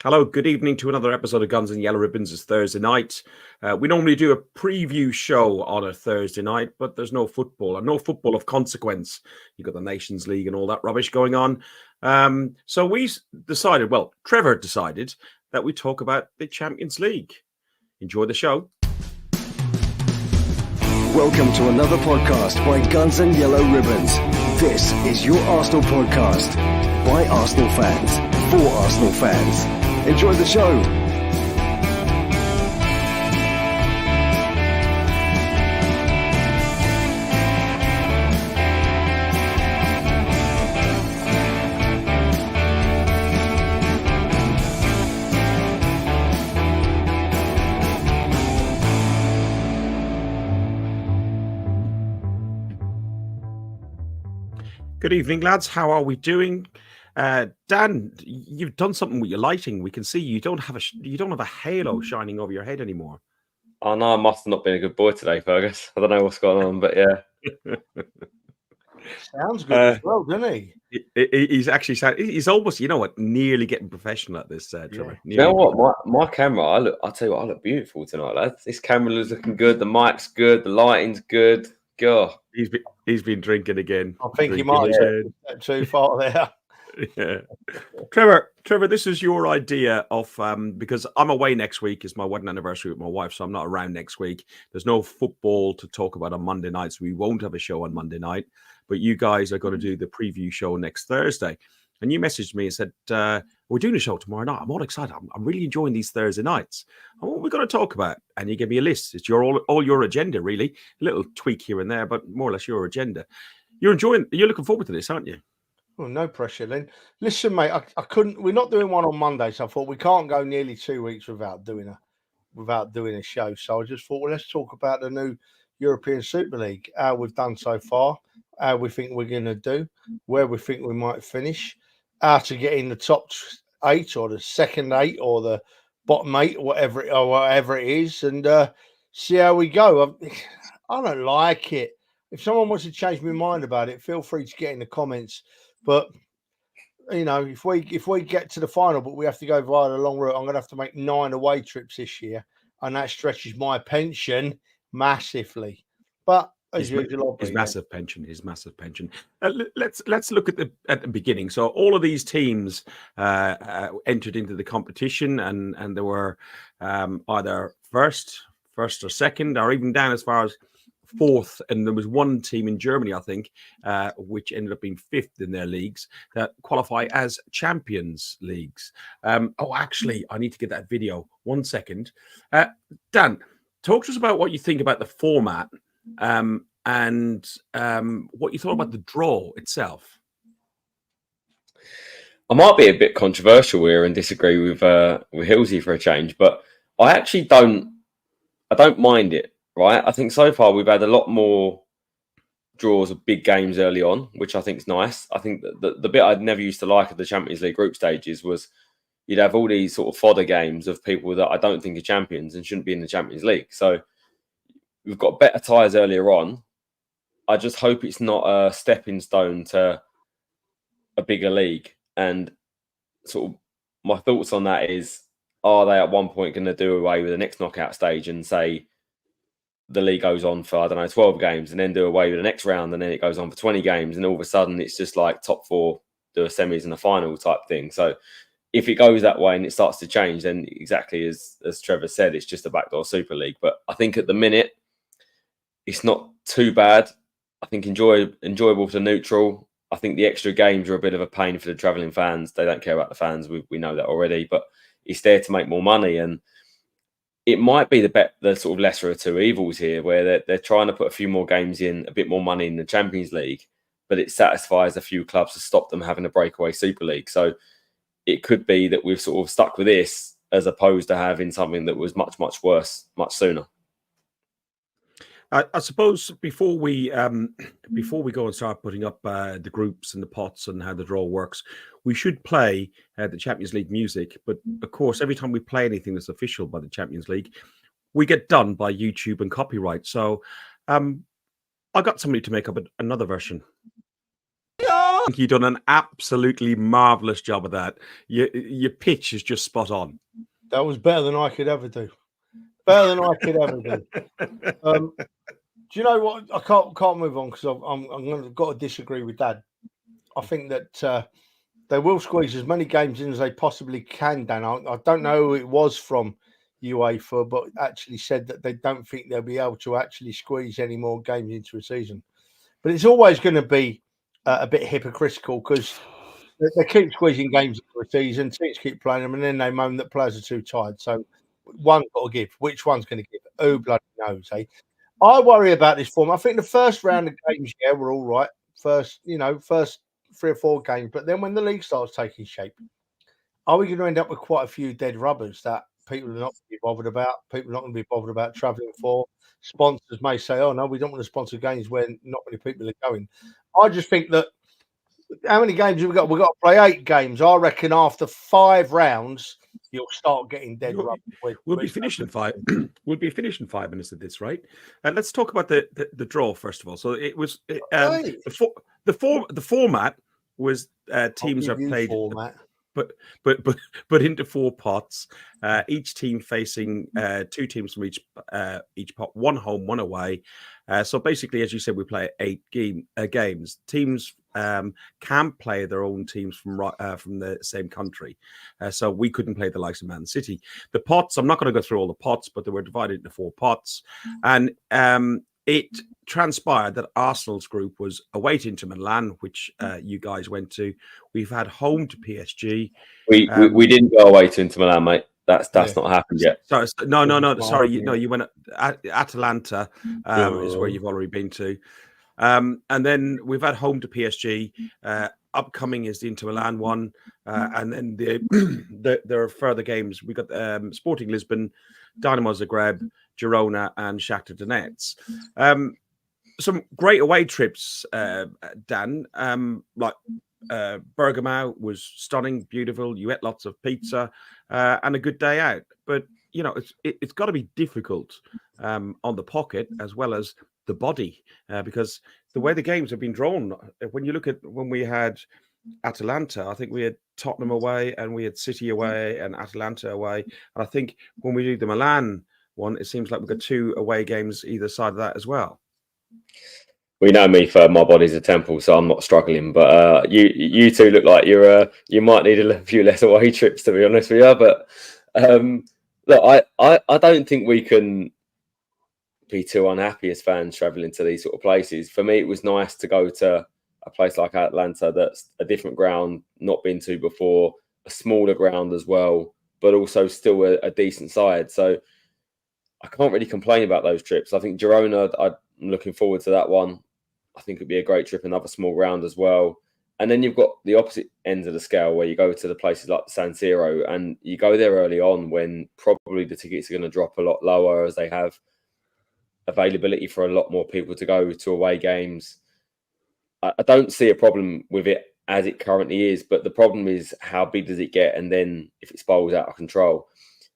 Hello, good evening to another episode of Guns and Yellow Ribbons. It's Thursday night. We normally do a preview show on a Thursday night, but there's no football and no football of consequence. You've got the Nations League and all that rubbish going on. So we decided, Trevor decided that we talk about the Champions League. Enjoy the show. Welcome to another podcast by Guns and Yellow Ribbons. This is your Arsenal podcast by Arsenal fans for Arsenal fans. Enjoy the show. Good evening, lads. How are we doing? Dan, you've done something with your lighting. We can see you don't have a halo shining over your head anymore. Oh no, I must have not been a good boy today, Fergus. I don't know what's going on, but yeah. Sounds good as well, doesn't he? He's actually he's almost, nearly getting professional at this, Trevor. You know what? My camera, I tell you what, I look beautiful tonight, lads. This camera is looking good. The mic's good. The lighting's good. God, he's been drinking again. I think he might have too far there. Yeah. Trevor, this is your idea of because I'm away next week. It's my wedding anniversary with my wife, so I'm not around next week. There's no football to talk about on Monday night, so we won't have a show on Monday night. But you guys are going to do the preview show next Thursday. And you messaged me and said, we're doing a show tomorrow night. I'm all excited. I'm really enjoying these Thursday nights. And what are we going to talk about? And you gave me a list. It's all your agenda, really. A little tweak here and there, but more or less your agenda. You're looking forward to this, aren't you? Well, no pressure then. Listen, mate, I couldn't. We're not doing one on Monday, so I thought we can't go nearly 2 weeks without doing a show. So I just thought, well, let's talk about the new European Super League, how we've done so far, how we think we're going to do, where we think we might finish, how to get in the top 8 or the second 8 or the bottom 8, whatever it is, and see how we go. I don't like it. If someone wants to change my mind about it, feel free to get in the comments. But if we get to the final, but we have to go via the long route, I'm going to have to make 9 away trips this year, and that stretches my pension massively. But as usual, his massive pension. Let's look at the beginning. So all of these teams entered into the competition, and they were either first or second, or even down as far as fourth, and there was one team in Germany, I think, which ended up being fifth in their leagues that qualify as Champions Leagues. Actually, I need to get that video. 1 second. Dan, talk to us about what you think about the format and what you thought about the draw itself. I might be a bit controversial here and disagree with Hilsey for a change, but I don't mind it. Right, I think so far we've had a lot more draws of big games early on, which I think is nice. I think that the bit I'd never used to like at the Champions League group stages was you'd have all these sort of fodder games of people that I don't think are champions and shouldn't be in the Champions League. So we've got better ties earlier on. I just hope it's not a stepping stone to a bigger league. And sort of my thoughts on that is, are they at one point going to do away with the next knockout stage and say, the league goes on for, 12 games and then do away with the next round, and then it goes on for 20 games, and all of a sudden it's just like top 4 do a semis and a final type thing. So if it goes that way and it starts to change, then exactly as Trevor said, it's just a backdoor Super League. But I think at the minute it's not too bad. I think enjoyable for the neutral. I think the extra games are a bit of a pain for the travelling fans. They don't care about the fans. We know that already, but it's there to make more money. And it might be the sort of lesser of two evils here, where they're trying to put a few more games in, a bit more money in the Champions League, but it satisfies a few clubs to stop them having a breakaway Super League. So it could be that we've sort of stuck with this as opposed to having something that was much, much worse, much sooner. I suppose before we go and start putting up the groups and the pots and how the draw works, we should play the Champions League music. But of course, every time we play anything that's official by the Champions League, we get done by YouTube and copyright. So I got somebody to make up another version. Yo! think you've done an absolutely marvelous job of that. Your pitch is just spot on. That was better than I could ever do. Better than I could ever do. Do you know what? I can't move on because I've got to disagree with Dad. I think that they will squeeze as many games in as they possibly can, Dan. I don't know who it was from UEFA, but actually said that they don't think they'll be able to actually squeeze any more games into a season. But it's always going to be a bit hypocritical because they keep squeezing games into a season, teams keep playing them, and then they moan that players are too tired. So one's got to give. Which one's going to give? Who bloody knows, eh? I worry about this form. I think the first round of games, were all right. First 3 or 4 games. But then when the league starts taking shape, are we going to end up with quite a few dead rubbers that people are not going to be bothered about? People are not going to be bothered about travelling for. Sponsors may say, oh, no, we don't want to sponsor games where not many people are going. I just think that how many games have we got? We've got to play 8 games. I reckon after 5 rounds, you'll start getting dead rubbers. We'll be finished in 5. We'll be finished in 5 minutes at this rate. And let's talk about the draw first of all. So it was the format was teams are played format. but into 4 pots, each team facing 2 teams from each pot, 1 home, 1 away. So basically, as you said, we play 8 games. Teams can play their own teams from the same country. So we couldn't play the likes of Man City. The pots, I'm not going to go through all the pots, but they were divided into 4 pots. And it transpired that Arsenal's group was away to Inter Milan, which you guys went to. We've had home to PSG. We didn't go away to Inter Milan, mate. That's not happened yet. Sorry, no. Sorry, you went Atalanta is where you've already been to, and then we've had home to PSG. Upcoming is the Inter Milan one, and then there are further games. We got Sporting Lisbon, Dynamo Zagreb, Girona, and Shakhtar Donetsk. Some great away trips, Dan. Bergamo was stunning, beautiful. You ate lots of pizza and a good day out. But it's got to be difficult on the pocket as well as the body because the way the games have been drawn. When you look at when we had Atalanta, I think we had Tottenham away and we had City away and Atalanta away. And I think when we do the Milan one, it seems like we've got 2 away games either side of that as well. We know me for my body's a temple, so I'm not struggling. But you two look like you might need a few less away trips, to be honest with you. But look, I don't think we can be too unhappy as fans travelling to these sort of places. For me, it was nice to go to a place like Atlanta that's a different ground, not been to before, a smaller ground as well, but also still a decent side. So I can't really complain about those trips. I think Girona, I'm looking forward to that one. I think it'd be a great trip, another small ground as well. And then you've got the opposite ends of the scale where you go to the places like San Siro and you go there early on when probably the tickets are going to drop a lot lower as they have availability for a lot more people to go to away games. I don't see a problem with it as it currently is, but the problem is how big does it get? And then if it spirals out of control,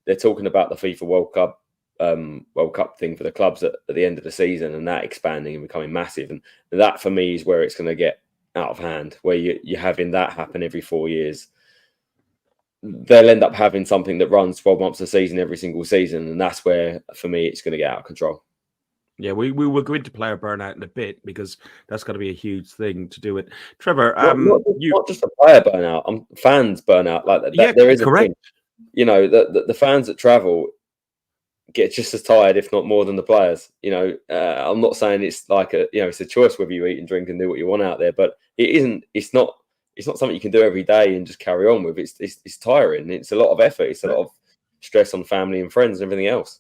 they're talking about the FIFA World Cup thing for the clubs at the end of the season and that expanding and becoming massive. And that for me is where it's going to get out of hand, where you're having that happen every 4 years. They'll end up having something that runs 12 months a season every single season. And that's where, for me, it's going to get out of control. Yeah, we will go into player burnout in a bit because that's got to be a huge thing to do it. Trevor, not just a player burnout, fans burnout. Like that, yeah, there is correct. The fans that travel get just as tired, if not more, than the players. I'm not saying it's like it's a choice whether you eat and drink and do what you want out there, but it isn't. It's not something you can do every day and just carry on with. It's tiring. It's a lot of effort. It's a lot of stress on family and friends and everything else.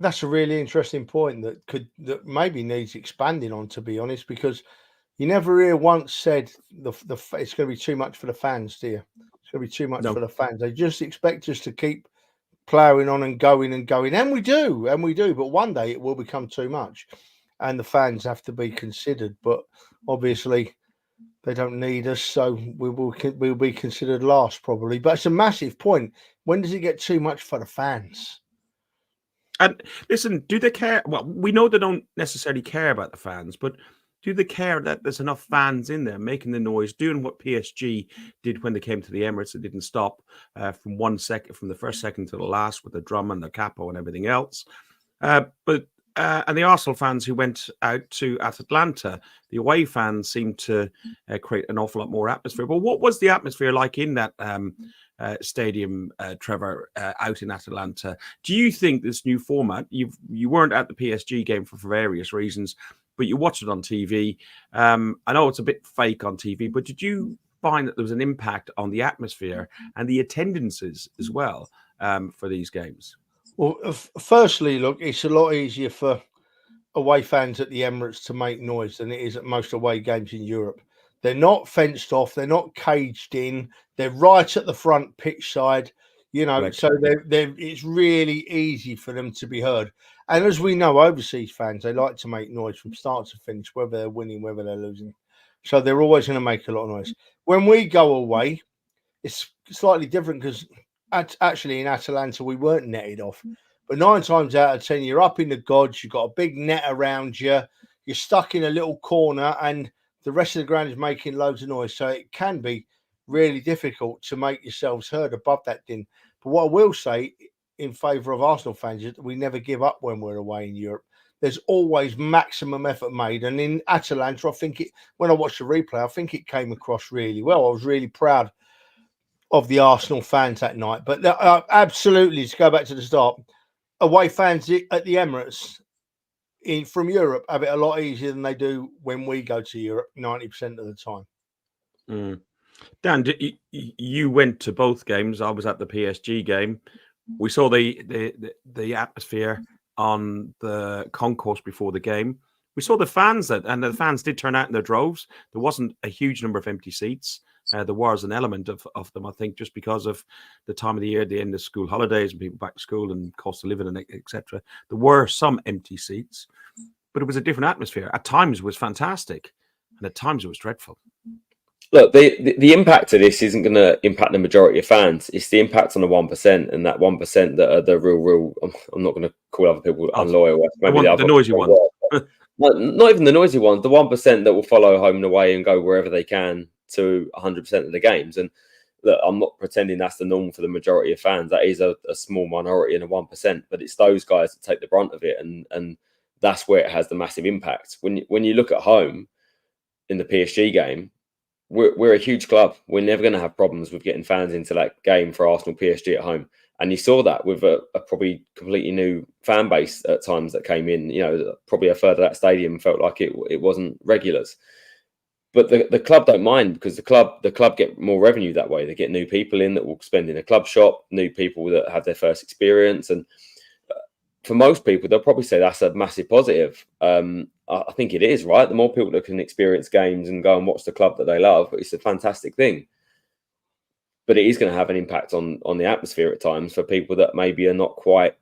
That's a really interesting point that maybe needs expanding on, to be honest, because you never hear once said it's going to be too much for the fans, do you? It's going to be too much for the fans. They just expect us to keep ploughing on and going, and we do. But one day it will become too much, and the fans have to be considered. But obviously, they don't need us, so we'll be considered last probably. But it's a massive point. When does it get too much for the fans? And listen, do they care? Well, we know they don't necessarily care about the fans, but do they care that there's enough fans in there making the noise, doing what PSG did when they came to the Emirates? It didn't stop from the first second to the last with the drum and the capo and everything else. And the Arsenal fans who went out at Atlanta, the away fans seemed to create an awful lot more atmosphere. But what was the atmosphere like in that stadium, Trevor, out in Atlanta? Do you think this new format? You weren't at the PSG game for various reasons, but you watched it on TV. I know it's a bit fake on TV, but did you find that there was an impact on the atmosphere and the attendances as well for these games? Well, firstly, look, it's a lot easier for away fans at the Emirates to make noise than it is at most away games in Europe. They're not fenced off. They're not caged in. They're right at the front pitch side, Correct. so it's really easy for them to be heard. And as we know, overseas fans, they like to make noise from start to finish, whether they're winning, whether they're losing. So they're always going to make a lot of noise. When we go away, it's slightly different because actually in Atalanta, we weren't netted off. But 9 times out of 10, you're up in the gods, you've got a big net around you, you're stuck in a little corner, and the rest of the ground is making loads of noise. So it can be really difficult to make yourselves heard above that din. But what I will say in favour of Arsenal fans is that we never give up when we're away in Europe. There's always maximum effort made. And in Atalanta, I think when I watched the replay, I think it came across really well. I was really proud of the Arsenal fans that night. But absolutely, to go back to the start, away fans at the Emirates from Europe have it a lot easier than they do when we go to Europe 90% of the time. Mm. Dan, you went to both games. I was at the PSG game. We saw the atmosphere on the concourse before the game. We saw the fans and the fans did turn out in their droves. There wasn't a huge number of empty seats. There was an element of them, I think, just because of the time of the year, the end of school holidays and people back to school and cost of living and etc. There were some empty seats, but it was a different atmosphere. At times it was fantastic, and at times it was dreadful. Look, the impact of this isn't going to impact the majority of fans. It's the impact on the 1%, and that 1% that are the real. I'm not going to call other people unloyal. Maybe the noisy ones. Not even the noisy ones. The 1% that will follow home and away and go wherever they can to 100% of the games. And look, I'm not pretending that's the norm for the majority of fans. That is a small minority in a 1%, but it's those guys that take the brunt of it, and that's where it has the massive impact. When you look at home in the PSG game. We're a huge club. We're never going to have problems with getting fans into that game for Arsenal PSG at home. And you saw that with a probably completely new fan base at times that came in. Probably a third of that stadium felt like it wasn't regulars. But the club don't mind because the club get more revenue that way. They get new people in that will spend in a club shop, new people that have their first experience. And for most people, they'll probably say that's a massive positive. I think it is, right? The more people that can experience games and go and watch the club that they love, it's a fantastic thing. But it is going to have an impact on the atmosphere at times for people that maybe are not quite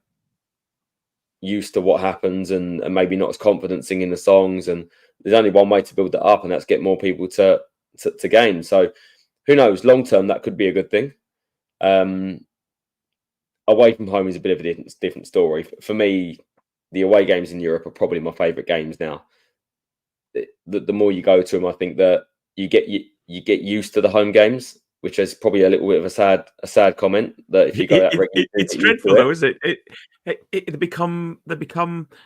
used to what happens and maybe not as confident singing the songs. And there's only one way to build that up, and that's get more people to games. So who knows? Long term, that could be a good thing. Away from home is a bit of a different story. For me, the away games in Europe are probably my favourite games now. The more you go to them, I think that you get used to the home games, which is probably a little bit of a sad comment. That if you go that regularly, it's dreadful though, isn't it? They become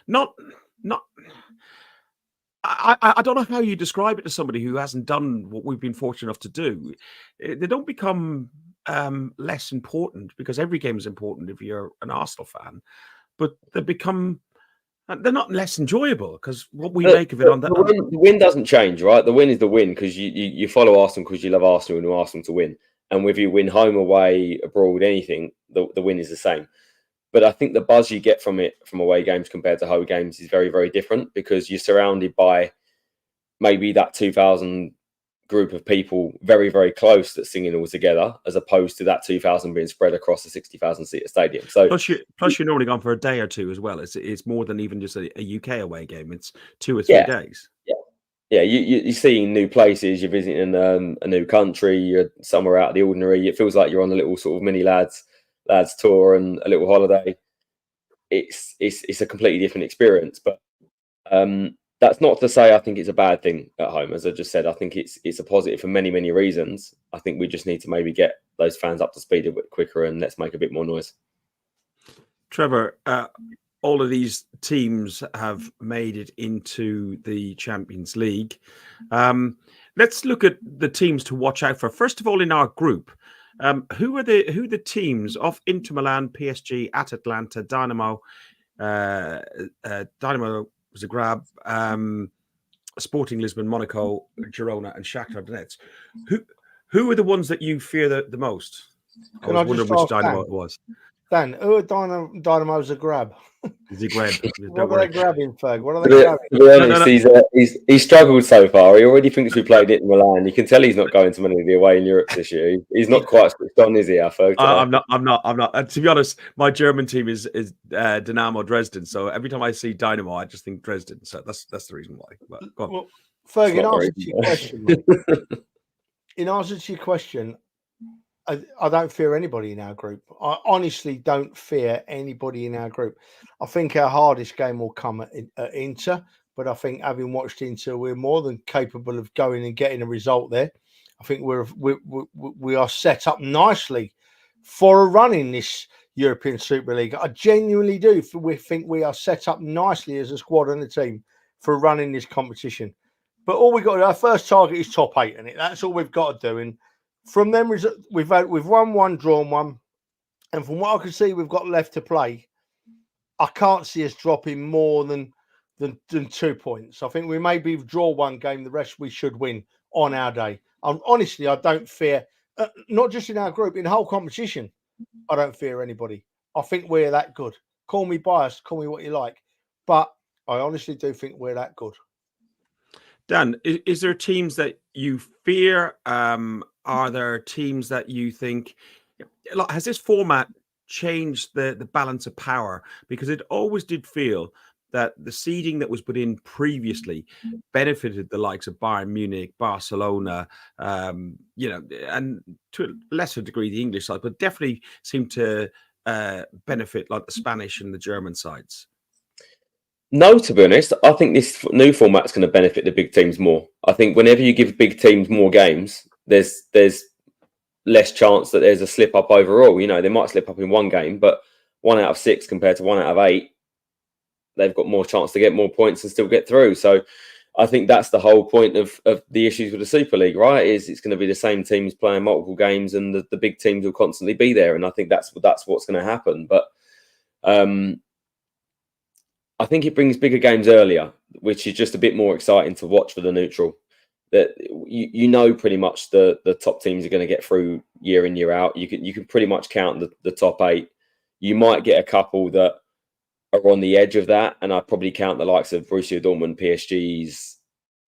not. I don't know how you describe it to somebody who hasn't done what we've been fortunate enough to do. They don't become less important because every game is important if you're an Arsenal fan, but they're not less enjoyable because what we make of it on that. The win doesn't change, right? The win is the win because you follow Arsenal because you love Arsenal and you want Arsenal to win. And whether you win home, away, abroad, anything, the win is the same. But I think the buzz you get from away games compared to home games is very, very different because you're surrounded by maybe that 2,000 group of people very, very close that's singing all together, as opposed to that 2,000 being spread across a 60,000 seat stadium. So plus you're normally gone for a day or two as well. It's more than even just a UK away game. It's 2 or 3 days. Yeah. You're seeing new places. You're visiting a new country. You're somewhere out of the ordinary. It feels like you're on a little sort of mini lads tour and a little holiday. It's a completely different experience, but that's not to say I think it's a bad thing at home. As I just said, I think it's a positive for many, many reasons. I think we just need to maybe get those fans up to speed a bit quicker and let's make a bit more noise. Trevor, all of these teams have made it into the Champions League. Let's look at the teams to watch out for. First of all, in our group, who are the teams of Inter Milan, PSG, at Atlanta, Dynamo Zagreb, Sporting Lisbon, Monaco, Girona, and Shakhtar Donetsk? Who are the ones that you fear the most? I was wondering which Dynamo it was. Dan, who are Dynamo Zagreb? Zagreb. What are they grabbing, Ferg? What are they grabbing? To be honest, he's struggled so far. He already thinks we played it in Milan. You can tell he's not going to many of the away in Europe this year. He's not quite switched on, is he, Ferg? I'm not. To be honest, my German team is Dynamo Dresden. So every time I see Dynamo, I just think Dresden. So that's the reason why. But go on. Well, Ferg, in answer to your question, I don't fear anybody in our group. I honestly don't fear anybody in our group. I think our hardest game will come at Inter, but I think having watched Inter, we're more than capable of going and getting a result there. I think we are set up nicely for a run in this European Super League. I genuinely do. We think we are set up nicely as a squad and a team for a run in this competition. But all we got, our first target is top 8, and that's all we've got to do. And from them, we've won one, drawn one, and from what I can see, we've got left to play. I can't see us dropping more than 2 points. I think we maybe draw one game. The rest we should win on our day. Honestly, I don't fear, not just in our group, in the whole competition. I don't fear anybody. I think we're that good. Call me biased, call me what you like, but I honestly do think we're that good. Dan, is there teams that you fear? Are there teams that you think, has this format changed the balance of power? Because it always did feel that the seeding that was put in previously benefited the likes of Bayern Munich, Barcelona, and to a lesser degree the English side, but definitely seemed to benefit like the Spanish and the German sides. No, to be honest, I think this new format's going to benefit the big teams more. I think whenever you give big teams more games, there's less chance that there's a slip up overall. You know, they might slip up in one game, but 1 out of 6 compared to 1 out of 8, they've got more chance to get more points and still get through. So I think that's the whole point of the issues with the Super League, right? Is it's going to be the same teams playing multiple games and the big teams will constantly be there. And I think that's what's going to happen. But I think it brings bigger games earlier, which is just a bit more exciting to watch for the neutral. That you know pretty much the top teams are going to get through year in, year out. You can pretty much count the top 8. You might get a couple that are on the edge of that, and I'd probably count the likes of Borussia Dortmund, PSG's,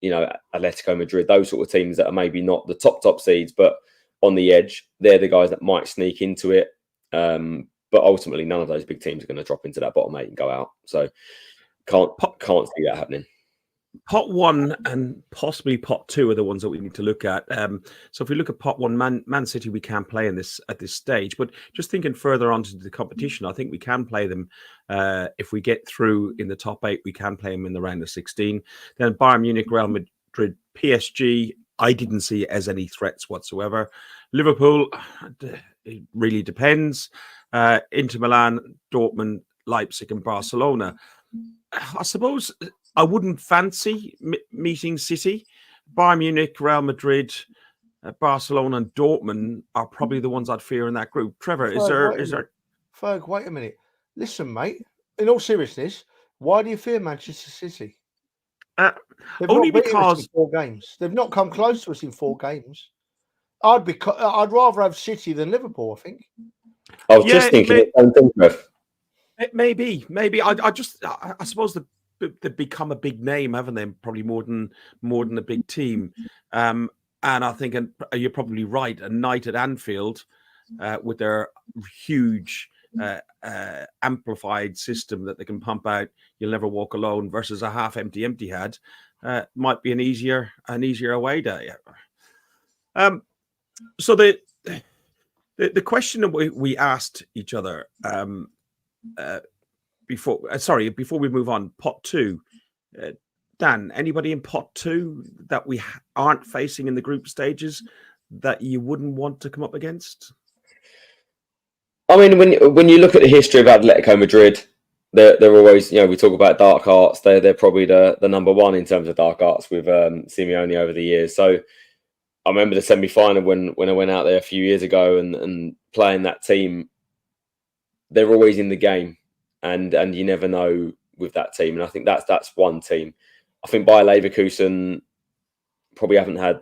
Atletico Madrid, those sort of teams that are maybe not the top seeds, but on the edge. They're the guys that might sneak into it. But ultimately, none of those big teams are going to drop into that bottom 8 and go out. So can't see that happening. Pot 1 and possibly pot 2 are the ones that we need to look at. So if we look at pot 1, Man City, we can't play at this stage. But just thinking further on to the competition, I think we can play them if we get through in the top 8. We can play them in the round of 16. Then Bayern Munich, Real Madrid, PSG. I didn't see as any threats whatsoever. Liverpool, it really depends. Inter Milan, Dortmund, Leipzig, and Barcelona. I suppose I wouldn't fancy meeting City. Bayern Munich, Real Madrid, Barcelona, and Dortmund are probably the ones I'd fear in that group. Trevor, is there? Ferg, wait a minute. Listen, mate. In all seriousness, why do you fear Manchester City? Only because in 4 games. They've not come close to us in 4 games. I'd rather have City than Liverpool, I think. I was just thinking the same thing, Trev. Maybe. I suppose they've become a big name, haven't they? Probably more than a big team. And I think you're probably right. A night at Anfield with their huge amplified system that they can pump out, "You'll never walk alone," versus a half empty Etihad might be an easier away day. So the question that we asked each other before we move on, pot 2, Dan, anybody in pot 2 that we aren't facing in the group stages that you wouldn't want to come up against? I mean, when you look at the history of Atletico Madrid, they're always, we talk about dark arts. They're probably the number one in terms of dark arts with Simeone over the years. So I remember the semi-final when I went out there a few years ago and playing that team. They're always in the game, and you never know with that team. And I think that's one team. I think Bayer Leverkusen probably haven't had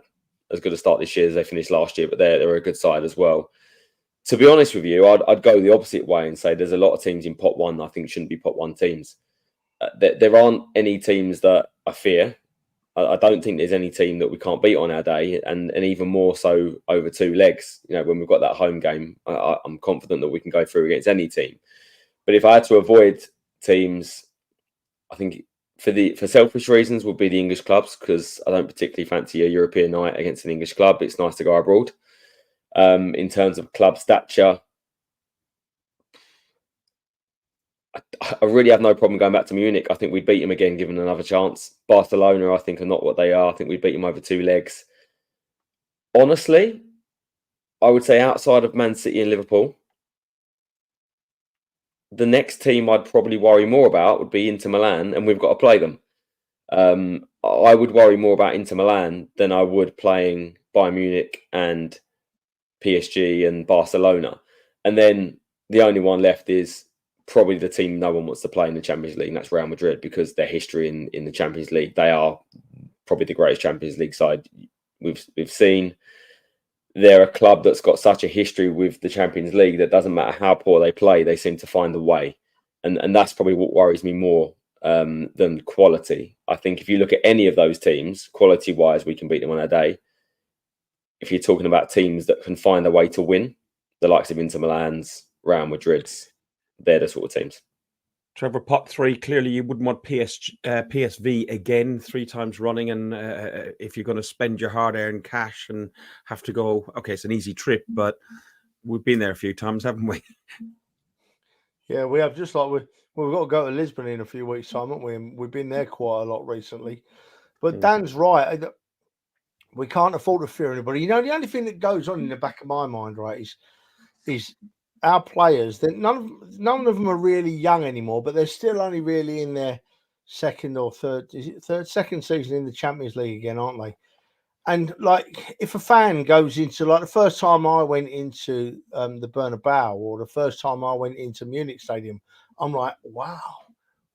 as good a start this year as they finished last year, but they're a good side as well. To be honest with you, I'd go the opposite way and say there's a lot of teams in pot 1 that I think shouldn't be pot 1 teams. There aren't any teams that I fear. I don't think there's any team that we can't beat on our day, and even more so over 2 legs. When we've got that home game, I'm confident that we can go through against any team. But if I had to avoid teams, I think for selfish reasons would be the English clubs, because I don't particularly fancy a European night against an English club. It's nice to go abroad. In terms of club stature, I really have no problem going back to Munich. I think we'd beat them again, given another chance. Barcelona, I think, are not what they are. I think we'd beat them over 2 legs. Honestly, I would say outside of Man City and Liverpool, the next team I'd probably worry more about would be Inter Milan, and we've got to play them. I would worry more about Inter Milan than I would playing Bayern Munich and PSG and Barcelona. And then the only one left is probably the team no one wants to play in the Champions League, and that's Real Madrid, because their history in the Champions League, they are probably the greatest Champions League side we've seen. They're a club that's got such a history with the Champions League that doesn't matter how poor they play, they seem to find a way. And that's probably what worries me more than quality. I think if you look at any of those teams, quality-wise, we can beat them on our day. If you're talking about teams that can find a way to win, the likes of Inter Milan's, Real Madrid's, they're the sort of teams. Trevor, pot 3, clearly you wouldn't want PSV again 3 times running. And if you're going to spend your hard-earned cash and have to go, okay, it's an easy trip, but we've been there a few times, haven't we? Yeah, we have. Just like we've got to go to Lisbon in a few weeks' time, haven't we? And we've been there quite a lot recently. But Dan's right. We can't afford to fear anybody. The only thing that goes on in the back of my mind, right, is our players. That none of them are really young anymore, but they're still only really in their second season in the Champions League again, aren't they? And like, if a fan goes into, like, the first time I went into the Bernabeu, or the first time I went into Munich Stadium, I'm like, wow,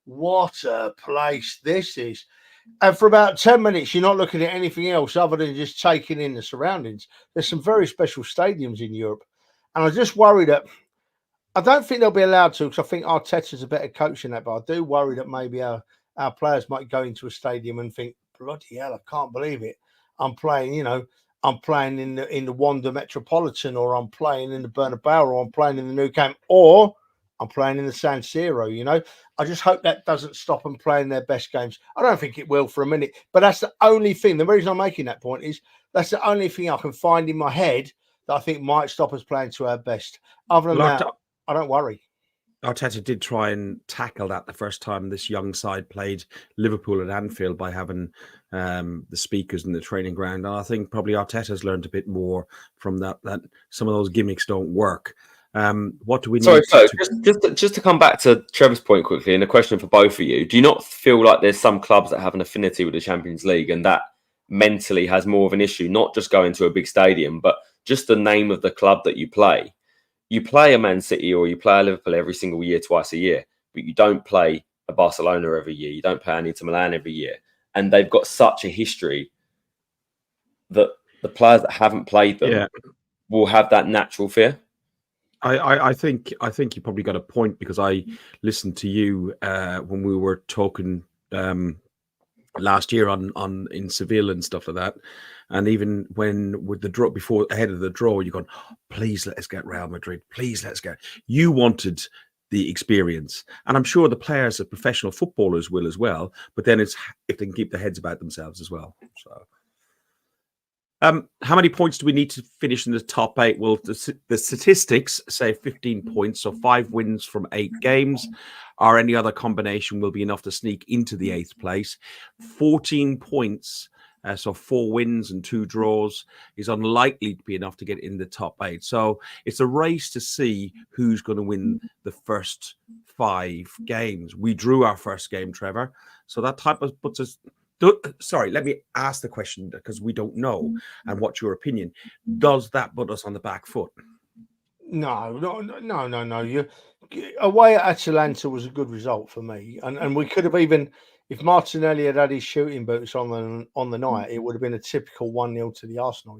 what a place this is. And for about 10 minutes, you're not looking at anything else other than just taking in the surroundings. There's some very special stadiums in Europe. And I just worry that, I don't think they'll be allowed to, because I think Arteta's a better coach than that, but I do worry that maybe our players might go into a stadium and think, bloody hell, I can't believe it. I'm playing in the Wanda Metropolitan, or I'm playing in the Bernabeu, or I'm playing in the Nou Camp, or I'm playing in the San Siro. I just hope that doesn't stop them playing their best games. I don't think it will for a minute, but that's the only thing. The reason I'm making that point is that's the only thing I can find in my head that I think might stop us playing to our best. Other than that, I don't worry. Arteta did try and tackle that the first time this young side played Liverpool at Anfield by having the speakers in the training ground. And I think probably Arteta's learned a bit more from that some of those gimmicks don't work. What do we need? Just to come back to Trevor's point quickly, and a question for both of you. Do you not feel like there's some clubs that have an affinity with the Champions League, and that mentally has more of an issue, not just going to a big stadium, but just the name of the club that you play? You play a Man City or you play a Liverpool every single year, twice a year, but you don't play a Barcelona every year. You don't play an Inter Milan every year. And they've got such a history that the players that haven't played them will have that natural fear. I think you probably got a point, because I listened to you when we were talking last year on in Seville and stuff like that. And even when with the draw, ahead of the draw, you're going, oh, please let us get Real Madrid. Please let's get. You wanted the experience, and I'm sure the players, the professional footballers, will as well. But then it's if they can keep their heads about themselves as well. So How many points do we need to finish in the top 8? Well, the statistics say 15 points, so 5 wins from 8 games, or any other combination will be enough to sneak into the 8th place. 14 points, so 4 wins and 2 draws, is unlikely to be enough to get in the top 8. So it's a race to see who's going to win the first 5 games. We drew our first game, Trevor, so that type of puts us. Sorry, let me ask the question because we don't know. And what's your opinion? Does that put us on the back foot? No. You away at Atalanta was a good result for me, and we could have even, if Martinelli had his shooting boots on the night, it would have been a typical 1-0 to the Arsenal.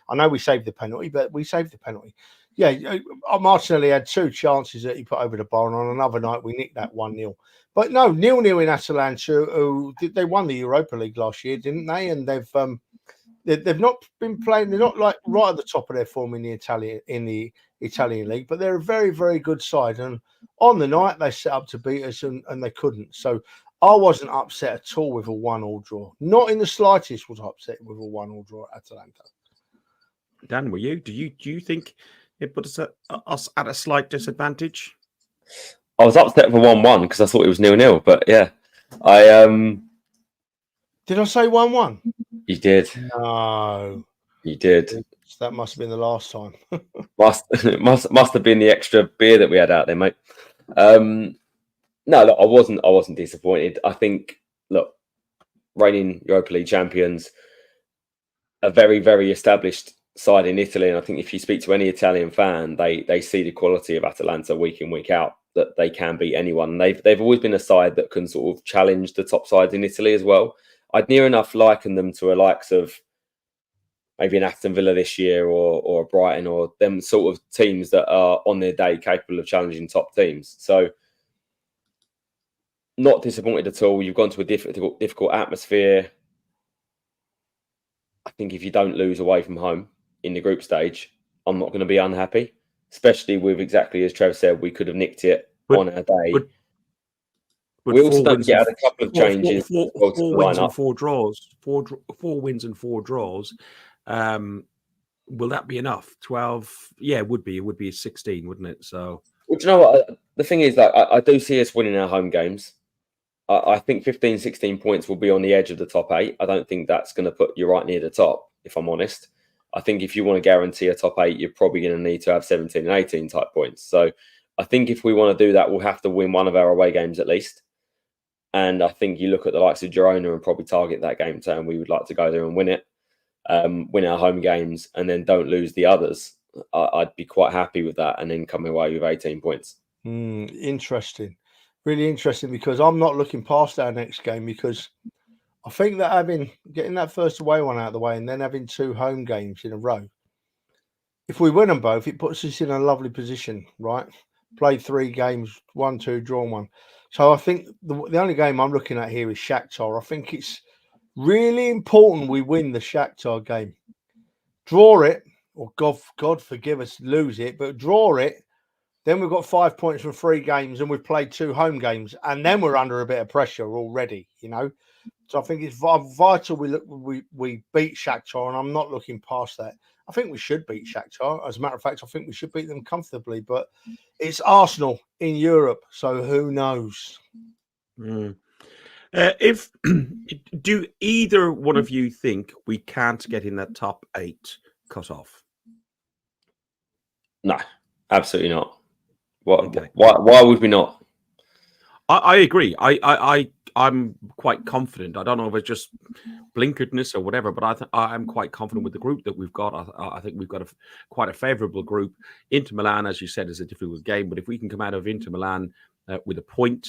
I know we saved the penalty, but we saved the penalty. Yeah, Martinelli had 2 chances that he put over the bar, and on another night we nicked that 1-0. But no, 0-0 in Atalanta, who they won the Europa League last year, didn't they? And they've not been playing. They're not like right at the top of their form in the Italian league, but they're a very, very good side. And on the night they set up to beat us, and they couldn't. So I wasn't upset at all with a 1-1 draw. Not in the slightest was I upset with a 1-1 draw at Atalanta. Dan, were you? Do you think it put us at a slight disadvantage? I was upset for 1-1 because I thought it was 0-0, but yeah, Did I say 1-1? You did. No, you did. That must have been the last time. must have been the extra beer that we had out there, mate. No, look, I wasn't disappointed. I think, look, reigning Europa League champions, a very, very established side in Italy, and I think if you speak to any Italian fan, they see the quality of Atalanta week in, week out, that they can beat anyone. They've always been a side that can sort of challenge the top sides in Italy as well. I'd near enough liken them to a likes of maybe an Aston Villa this year, or a Brighton, or them sort of teams that are on their day capable of challenging top teams. So not disappointed at all. You've gone to a difficult atmosphere. I think if you don't lose away from home in the group stage, I'm not going to be unhappy, especially with exactly as Trev said, we could have nicked it on our day. But we also don't get a couple of changes. Four wins and 4 draws. 4 wins and 4 draws. Will that be enough? 12? Yeah, it would be. It would be 16, wouldn't it? So, well, do you know what? The thing is that I do see us winning our home games. I think 15, 16 points will be on the edge of the top 8. I don't think that's going to put you right near the top, if I'm honest. I think if you want to guarantee a top 8, you're probably going to need to have 17 and 18 type points. So I think if we want to do that, we'll have to win one of our away games at least. And I think you look at the likes of Girona and probably target that game term. We would like to go there and win it, win our home games, and then don't lose the others. I'd be quite happy with that, and then come away with 18 points. Interesting. Really interesting, because I'm not looking past our next game, because I think that getting that first away one out of the way and then having 2 home games in a row, if we win them both, it puts us in a lovely position, right? Play 3 games, 1-2, drawn 1. So I think the only game I'm looking at here is Shakhtar. I think it's really important we win the Shakhtar game. Draw it, or God forgive us, lose it, but draw it. Then we've got 5 points from 3 games, and we've played 2 home games, and then we're under a bit of pressure already, So I think it's vital we beat Shakhtar, and I'm not looking past that. I think we should beat Shakhtar. As a matter of fact, I think we should beat them comfortably, but it's Arsenal in Europe, so who knows? If do either one of you think we can't get in that top 8 cut off? No, absolutely not. Why would we not? I agree. I'm quite confident. I don't know if it's just blinkeredness or whatever, but I'm quite confident with the group that we've got. I think we've got quite a favourable group. Inter Milan, as you said, is a difficult game, but if we can come out of Inter Milan with a point,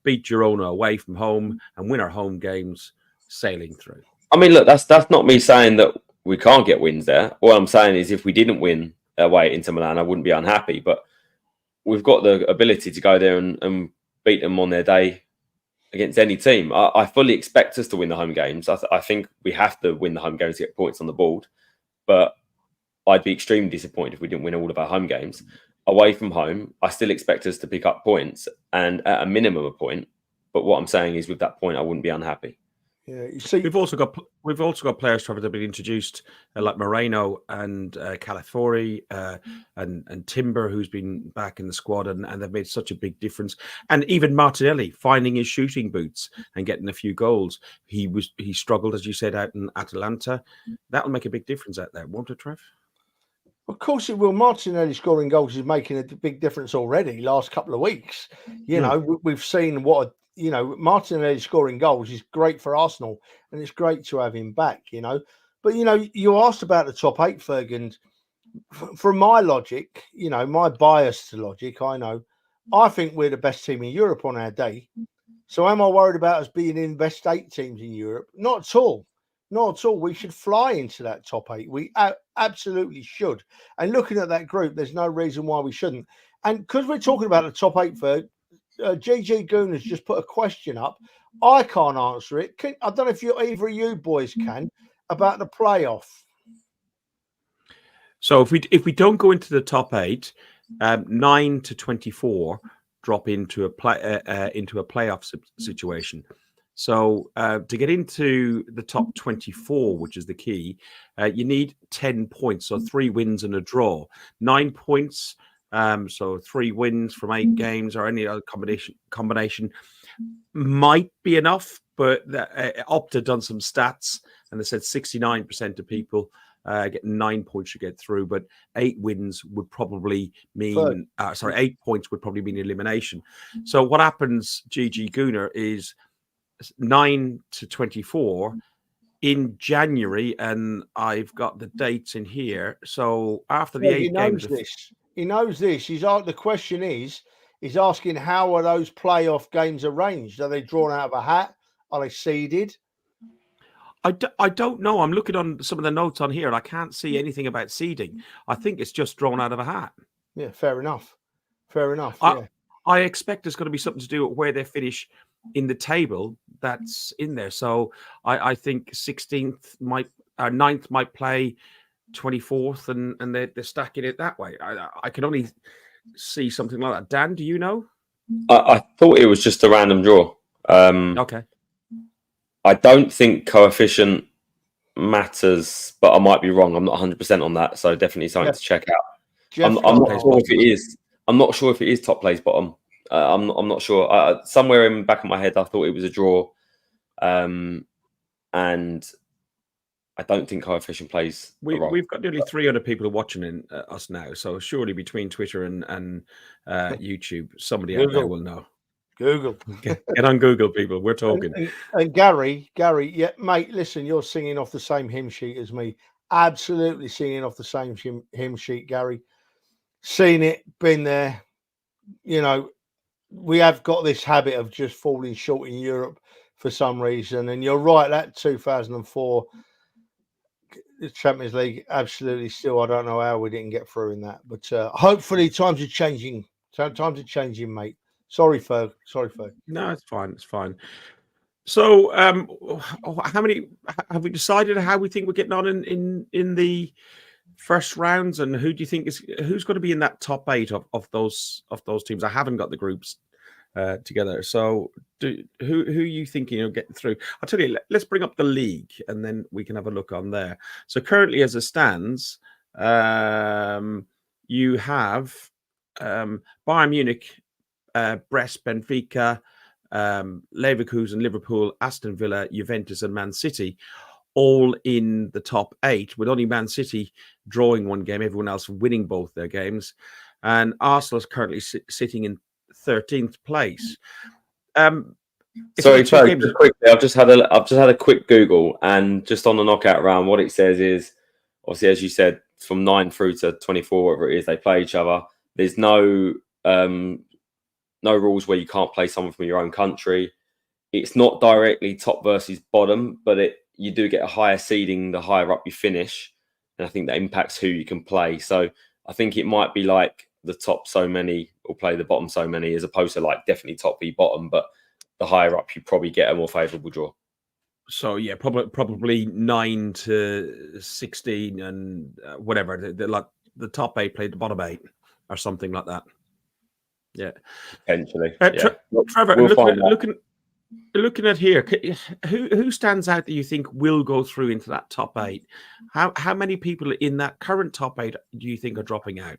beat Girona away from home, and win our home games, sailing through. I mean, look, that's not me saying that we can't get wins there. What I'm saying is, if we didn't win away at Inter Milan, I wouldn't be unhappy. But we've got the ability to go there and beat them on their day against any team. I fully expect us to win the home games. I think we have to win the home games to get points on the board. But I'd be extremely disappointed if we didn't win all of our home games. Away from home, I still expect us to pick up points, and at a minimum a point. But what I'm saying is, with that point, I wouldn't be unhappy. Yeah, you see, We've also got players, Trevor, that have been introduced like Moreno and Calafiori and Timber, who's been back in the squad, and they've made such a big difference. And even Martinelli finding his shooting boots and getting a few goals. He struggled, as you said, out in Atalanta. That'll make a big difference out there, won't it, Trev? of course it will. Martinelli scoring goals is making a big difference already. Last couple of weeks, we've seen what. Martinelli scoring goals is great for Arsenal, and it's great to have him back. But you asked about the top 8, Ferg, and from my logic, my bias to logic, I think we're the best team in Europe on our day. So am I worried about us being in best 8 teams in Europe? Not at all. Not at all. We should fly into that top 8. We absolutely should. And looking at that group, there's no reason why we shouldn't. And because we're talking about the top 8, Ferg, GG Goon has just put a question up. I can't answer it. I don't know if either of you boys can, about the playoff. So if we don't go into the top 8, 9 to 24 drop into a playoff situation. So to get into the top 24, which is the key, you need 10 points. So 3 wins and a draw. 9 points. So 3 wins from 8 games or any other combination might be enough, but Opta done some stats and they said 69% of people getting 9 points to get through, but 8 wins would probably mean 8 points would probably mean elimination. So what happens, GG Gooner, is 9 to 24 in January, and I've got the dates in here. So after the 8 games, he knows this. The question is asking, how are those playoff games arranged? Are they drawn out of a hat? Are they seeded? I don't know. I'm looking on some of the notes on here, and I can't see anything about seeding. I think it's just drawn out of a hat. Yeah, fair enough. Yeah. I expect there's going to be something to do with where they finish in the table that's in there. So I think 16th 9th might play 24th, and they're stacking it that way. I can only see something like that. Dan, do you know? I thought it was just a random draw. Okay. I don't think coefficient matters, but I might be wrong. I'm not 100% on that, so definitely something to check out. I'm not sure if it is. I'm not sure if it is top place bottom. I'm not sure. Somewhere in the back of my head, I thought it was a draw, and I don't think coefficient plays. We've got nearly 300 people watching us now, so surely between Twitter and YouTube, somebody out there will know. Google. Get on Google, people. We're talking. And Gary, yeah, mate, listen, you're singing off the same hymn sheet as me. Absolutely singing off the same hymn sheet, Gary. Seen it, been there. We have got this habit of just falling short in Europe for some reason. And you're right, that 2004 Champions League, absolutely still, I don't know how we didn't get through in that. But hopefully times are changing. Times are changing, mate. Sorry, Ferg. No, it's fine. So, how many have we decided how we think we're getting on in the first rounds, and who do you think who's going to be in that top 8 of those teams? I haven't got the groups together. So, who are you thinking of getting through? I'll tell you. Let's bring up the league, and then we can have a look on there. So, currently, as it stands, you have Bayern Munich, Brest, Benfica, Leverkusen, Liverpool, Aston Villa, Juventus, and Man City, all in the top 8, with only Man City drawing one game, everyone else winning both their games. And Arsenal is currently sitting in 13th place. Sorry, Trev, just quickly, I've just had a quick Google, and just on the knockout round, what it says is, obviously, as you said, from 9 through to 24, whatever it is, they play each other. There's no rules where you can't play someone from your own country. It's not directly top versus bottom, but you do get a higher seeding the higher up you finish. And I think that impacts who you can play. So I think it might be like the top so many will play the bottom so many, as opposed to like definitely top v bottom, but the higher up you probably get a more favourable draw. So yeah, probably 9 to 16 and whatever. Like the top 8 played the bottom 8 or something like that. Yeah, potentially. Trevor, looking at here, who stands out that you think will go through into that top 8? How many people in that current top 8 do you think are dropping out?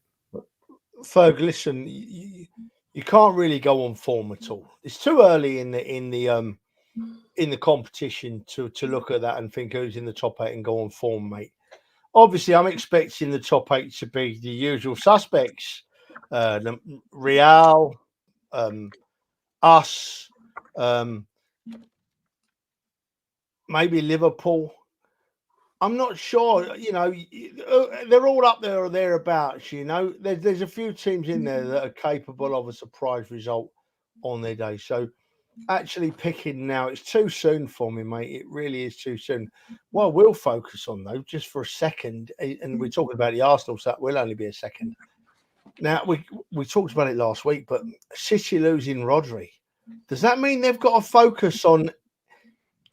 Ferg, listen, you can't really go on form at all. It's too early in the competition to look at that and think who's in the top 8 and go on form, mate. Obviously, I'm expecting the top 8 to be the usual suspects: the Real, us, maybe Liverpool. I'm not sure. They're all up there or thereabouts. There's a few teams in there that are capable of a surprise result on their day. So actually picking now, it's too soon for me, mate. It really is too soon. What we'll focus on, though, just for a second, and we're talking about the Arsenal, so that will only be a second. Now, we talked about it last week, but City losing Rodri, does that mean they've got to focus on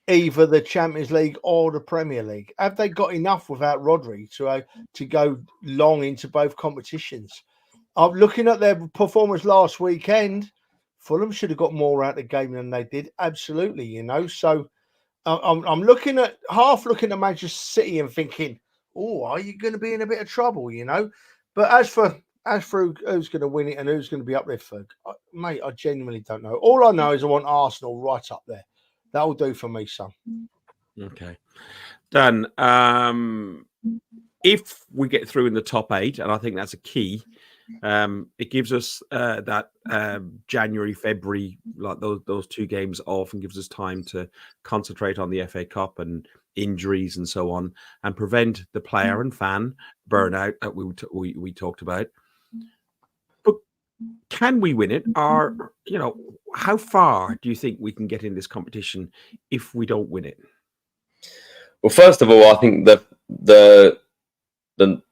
either the Champions League or the Premier League? Have they got enough without Rodri to go long into both competitions? I'm looking at their performance last weekend. Fulham should have got more out of the game than they did. Absolutely, So I'm looking at Manchester City and thinking, oh, are you going to be in a bit of trouble, But as for who's going to win it and who's going to be up there, mate, I genuinely don't know. All I know is I want Arsenal right up there. That'll do for me, son. Okay. Dan, if we get through in the top 8, and I think that's a key, it gives us that January, February, like those 2 games off, and gives us time to concentrate on the FA Cup and injuries and so on, and prevent the player and fan burnout that we talked about. But can we win it? Or, how far do you think we can get in this competition if we don't win it? Well, first of all, I think the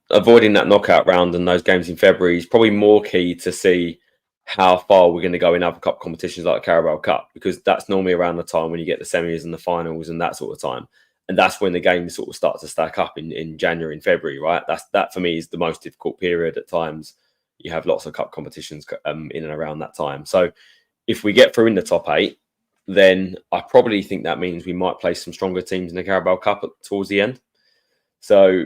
avoiding that knockout round and those games in February is probably more key to see how far we're going to go in other cup competitions like the Carabao Cup, because that's normally around the time when you get the semis and the finals and that sort of time. And that's when the games sort of start to stack up in January and February, right? That for me is the most difficult period at times. You have lots of cup competitions in and around that time. So if we get through in the top 8, then I probably think that means we might play some stronger teams in the Carabao Cup towards the end. So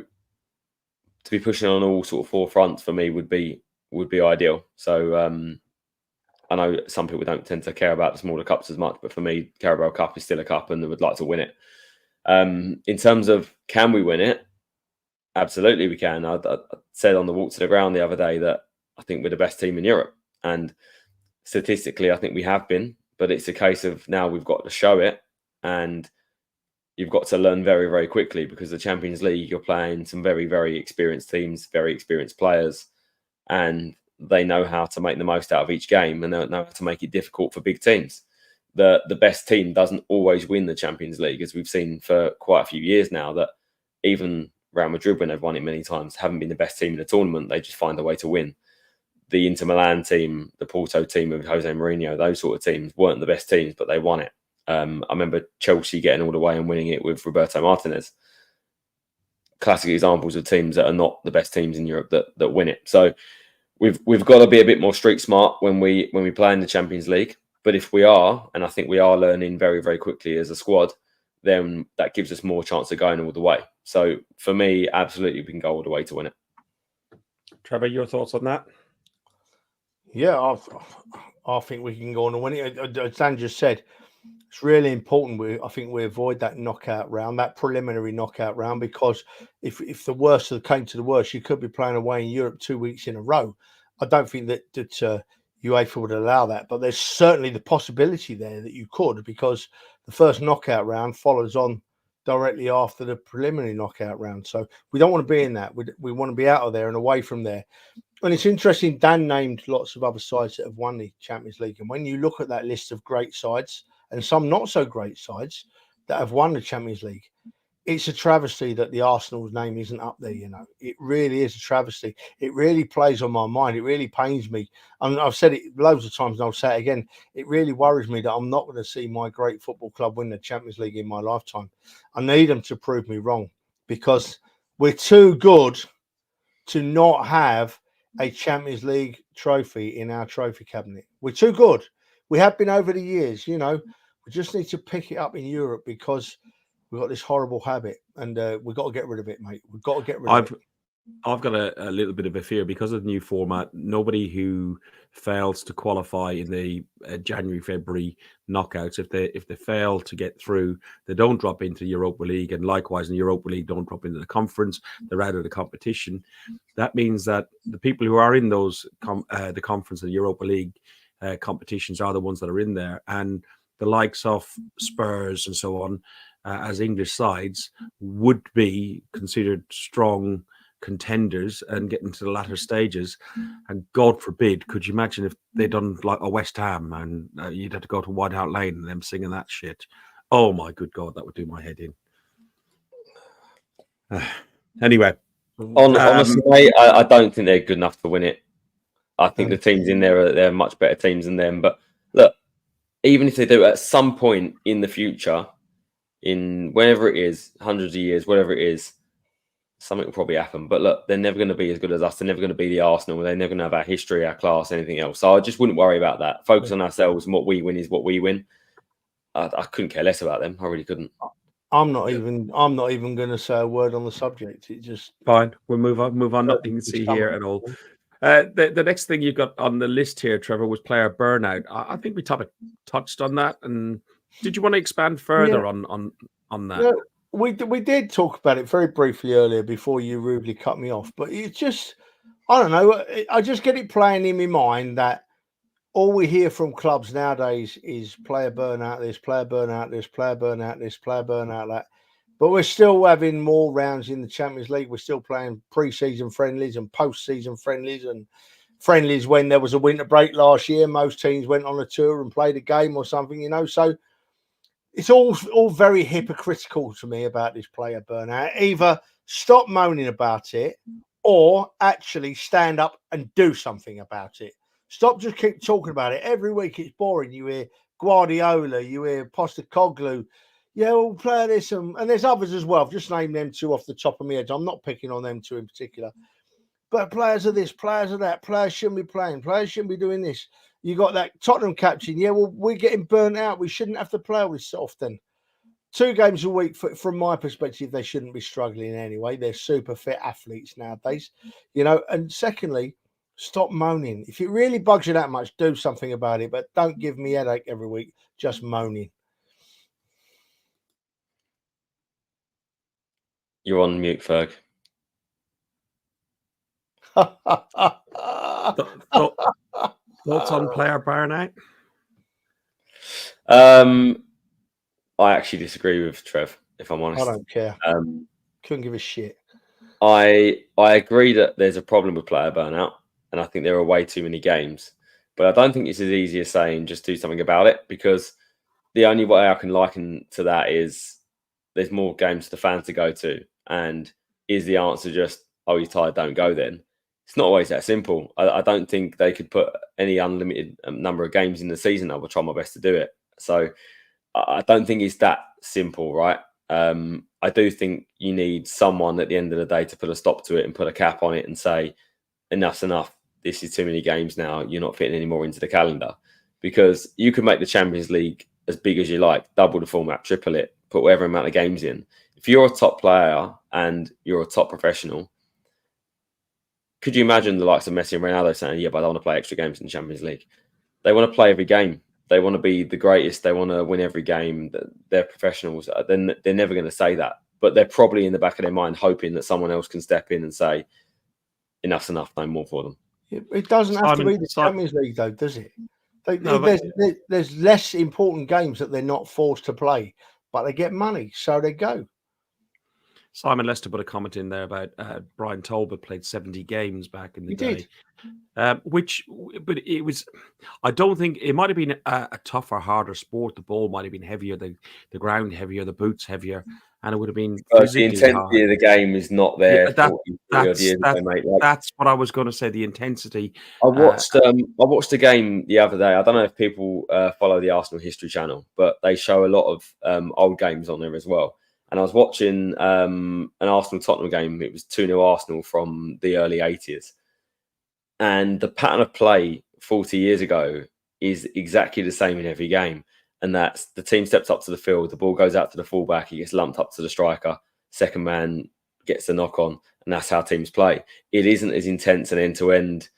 to be pushing on all sort of 4 fronts for me would be ideal. So I know some people don't tend to care about the smaller cups as much, but for me, Carabao Cup is still a cup and I would like to win it. In terms of can we win it? Absolutely we can. I said on the walk to the ground the other day that I think we're the best team in Europe. And statistically, I think we have been. But it's a case of now we've got to show it. And you've got to learn very, very quickly, because the Champions League, you're playing some very, very experienced teams, very experienced players. And they know how to make the most out of each game, and they know how to make it difficult for big teams. The best team doesn't always win the Champions League, as we've seen for quite a few years now, that even Real Madrid, when they've won it many times, haven't been the best team in the tournament. They just find a way to win. The Inter Milan team, the Porto team of Jose Mourinho, those sort of teams weren't the best teams, but they won it. I remember Chelsea getting all the way and winning it with Roberto Martinez. Classic examples of teams that are not the best teams in Europe that win it. So we've got to be a bit more street smart when we play in the Champions League. But if we are, and I think we are learning very, very quickly as a squad, then that gives us more chance of going all the way. So for me, absolutely, we can go all the way to win it. Trevor, your thoughts on that? Yeah, I think we can go on and win it. As Dan just said, it's really important. I think we avoid that knockout round, that preliminary knockout round, because if the worst came to the worst, you could be playing away in Europe 2 weeks in a row. I don't think that UEFA would allow that, but there's certainly the possibility there that you could, because the first knockout round follows on directly after the preliminary knockout round. So we don't want to be in that. We want to be out of there and away from there. And it's interesting, Dan named lots of other sides that have won the Champions League. And when you look at that list of great sides and some not so great sides that have won the Champions League, it's a travesty that the Arsenal's name isn't up there, It really is a travesty. It really plays on my mind. It really pains me. And I've said it loads of times and I'll say it again. It really worries me that I'm not going to see my great football club win the Champions League in my lifetime. I need them to prove me wrong, because we're too good to not have a Champions League trophy in our trophy cabinet. We're too good. We have been over the years, We just need to pick it up in Europe because we've got this horrible habit, and we've got to get rid of it, mate. We've got to get rid of it. I've got a little bit of a fear because of the new format. Nobody who fails to qualify in the January, February knockouts, if they fail to get through, they don't drop into the Europa League, and likewise in the Europa League, don't drop into the conference. They're out of the competition. That means that the people who are in those the conference and the Europa League competitions are the ones that are in there, and the likes of Spurs and so on, as English sides, would be considered strong contenders and getting to the latter stages. And God forbid, could you imagine if they'd done like a West Ham and you'd have to go to White Hart Lane and them singing that shit? Oh my good God, that would do my head in. Anyway, honestly, mate, I don't think they're good enough to win it. I think the teams in there they're much better teams than them. But look, even if they do at some point in the future, in whenever it is, hundreds of years, whatever it is, something will probably happen. But look, they're never going to be as good as us. They're never going to be the Arsenal. They're never going to have our history, our class, anything else. So I just wouldn't worry about that. Focus on ourselves, and what we win is what we win. I couldn't care less about them. I really couldn't. I'm not even going to say a word on the subject. It just fine. We'll move on. Nothing to see here at all. The next thing you've got on the list here, Trevor, was player burnout. I think we touched on that. And did you want to expand further on that? Yeah, we did talk about it very briefly earlier before you rudely cut me off. But it's just, I don't know. I just get it playing in my mind that all we hear from clubs nowadays is player burnout, this, player burnout, this, player burnout, this, player burnout, that. But we're still having more rounds in the Champions League. We're still playing pre-season friendlies and post-season friendlies and friendlies when there was a winter break last year. Most teams went on a tour and played a game or something, you know. So it's all very hypocritical to me about this player burnout. Either stop moaning about it or actually stand up and do something about it. Stop just keep talking about it. Every week it's boring. You hear Guardiola, you hear Postecoglou. Yeah, we'll play this. And there's others as well. I've just named them two off the top of my head. I'm not picking on them two in particular. But players of this, players of that, players shouldn't be playing. Players shouldn't be doing this. You got that Tottenham captain. Yeah, well, we're getting burnt out. We shouldn't have to play all this so often. 2 games a week, from my perspective, they shouldn't be struggling anyway. They're super fit athletes nowadays, you know. And secondly, stop moaning. If it really bugs you that much, do something about it. But don't give me a headache every week just moaning. You're on mute, Ferg. Thoughts on player burnout? I actually disagree with Trev, if I'm honest. I don't care. Couldn't give a shit. I agree that there's a problem with player burnout, and I think there are way too many games. But I don't think it's as easy as saying just do something about it, because the only way I can liken to that is there's more games for the fans to go to. And is the answer just, oh, you're tired, don't go then? It's not always that simple. I don't think they could put any unlimited number of games in the season. I will try my best to do it. So I don't think it's that simple, right? I do think you need someone at the end of the day to put a stop to it and put a cap on it and say, enough's enough. This is too many games now. You're not fitting any more into the calendar. Because you can make the Champions League as big as you like, double the format, triple it, put whatever amount of games in. If you're a top player and you're a top professional, could you imagine the likes of Messi and Ronaldo saying, yeah, but I don't want to play extra games in the Champions League? They want to play every game. They want to be the greatest. They want to win every game. They're professionals. Then they're never going to say that. But they're probably in the back of their mind hoping that someone else can step in and say, enough's enough, no more for them. It doesn't have to be the Champions League, though, does it? There's less important games that they're not forced to play, but they get money, so they go. Simon Lester put a comment in there about Brian Talbot played 70 games back in the day. But it was, I don't think, it might have been a tougher, harder sport. The ball might have been heavier, the ground heavier, the boots heavier, and it would have been the intensity of the game is not there. Yeah, that's what I was going to say, the intensity. I watched a game the other day. I don't know if people follow the Arsenal History channel, but they show a lot of old games on there as well. And I was watching an Arsenal-Tottenham game. It was 2-0 Arsenal from the early 80s. And the pattern of play 40 years ago is exactly the same in every game. and that's the team steps up to the field, the ball goes out to the fullback, he gets lumped up to the striker, second man gets the knock on, and that's how teams play. It isn't as intense and end to end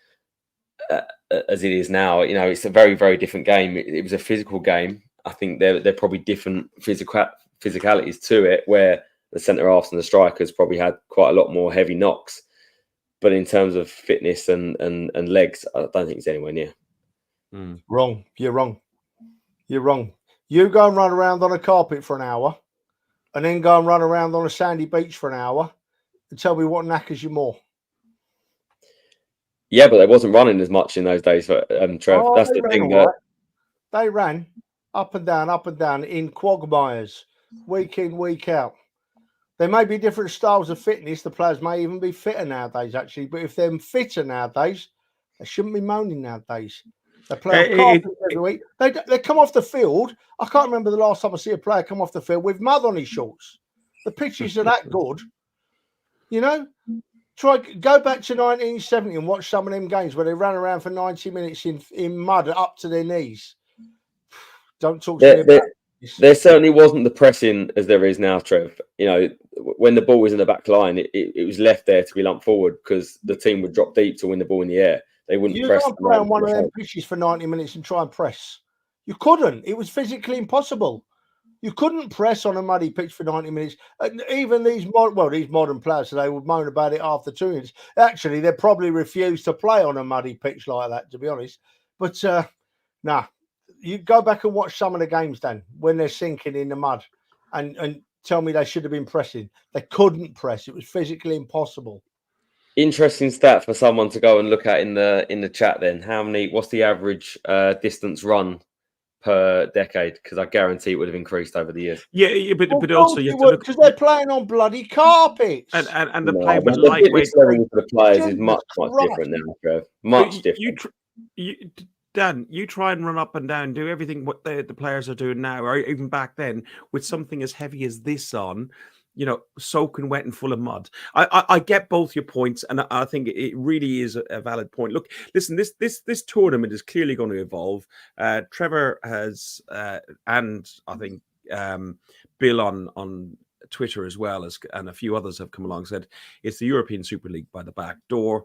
as it is now. You know, it's a very, very different game. It was a physical game. I think they're probably different physicalities to it, where the centre halves and the strikers probably had quite a lot more heavy knocks. But in terms of fitness and legs, I don't think it's anywhere near. Wrong. You're wrong. You're wrong. You go and run around on a carpet for an hour and then go and run around on a sandy beach for an hour and tell me what knackers you more. Yeah, but they wasn't running as much in those days, Trev. That's the thing. They ran up and down in quagmires, week in, week out. There may be different styles of fitness. The players may even be fitter nowadays, actually. But if they're fitter nowadays, they shouldn't be moaning nowadays. They play on carpet every week. They come off the field. I can't remember the last time I see a player come off the field with mud on his shorts. The pitches are that good. You know? Go back to 1970 and watch some of them games where they ran around for 90 minutes in mud up to their knees. Don't talk to me about this. There certainly wasn't the pressing as there is now, Trev. You know, when the ball was in the back line, it was left there to be lumped forward because the team would drop deep to win the ball in the air. They wouldn't press. You can't play on one of them pitches for 90 minutes and try and press. You couldn't. It was physically impossible. You couldn't press on a muddy pitch for 90 minutes. And even these modern players today would moan about it after 2 minutes. Actually, they probably refuse to play on a muddy pitch like that, to be honest. But nah, you go back and watch some of the games, Dan, when they're sinking in the mud, and tell me they should have been pressing. They couldn't press. It was physically impossible. Interesting stat for someone to go and look at in the chat. Then, what's the average distance run per decade? Because I guarantee it would have increased over the years. Yeah, but also you have to look because they're playing on bloody carpets, and the playing with lightweight. The level for the players is much different now, Trev. Much different. Dan, you try and run up and down, do everything what the players are doing now, or even back then, with something as heavy as this on, you know, soaking wet and full of mud. I get both your points, and I think it really is a valid point. Look, listen, this tournament is clearly going to evolve. Trevor has, and I think Bill on Twitter as well as, and a few others have come along and said it's the European Super League by the back door.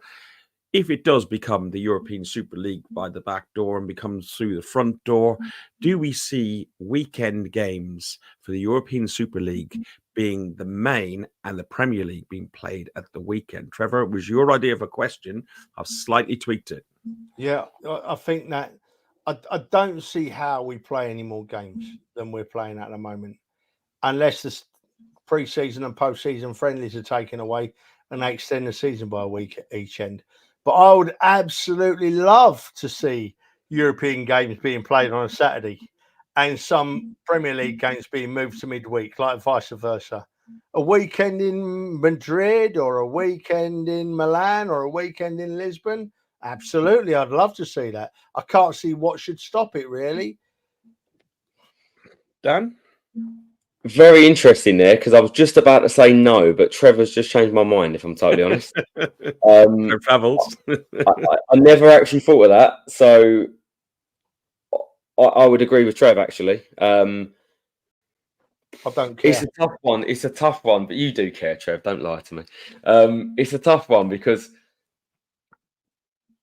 If it does become the European Super League by the back door and becomes through the front door, do we see weekend games for the European Super League being the main and the Premier League being played at the weekend? Trevor, it was your idea of a question. I've slightly tweaked it. Yeah, I think that I don't see how we play any more games than we're playing at the moment, unless the pre-season and post-season friendlies are taken away and they extend the season by a week each end. But I would absolutely love to see European games being played on a Saturday and some Premier League games being moved to midweek, like vice versa. A weekend in Madrid or a weekend in Milan or a weekend in Lisbon. Absolutely. I'd love to see that. I can't see what should stop it, really. Dan? Very interesting there, because I was just about to say no, but Trevor's just changed my mind, if I'm totally honest. Travels. I never actually thought of that, so I would agree with Trev, actually. I don't care. It's a tough one. It's a tough one, but you do care, Trev. Don't lie to me. It's a tough one because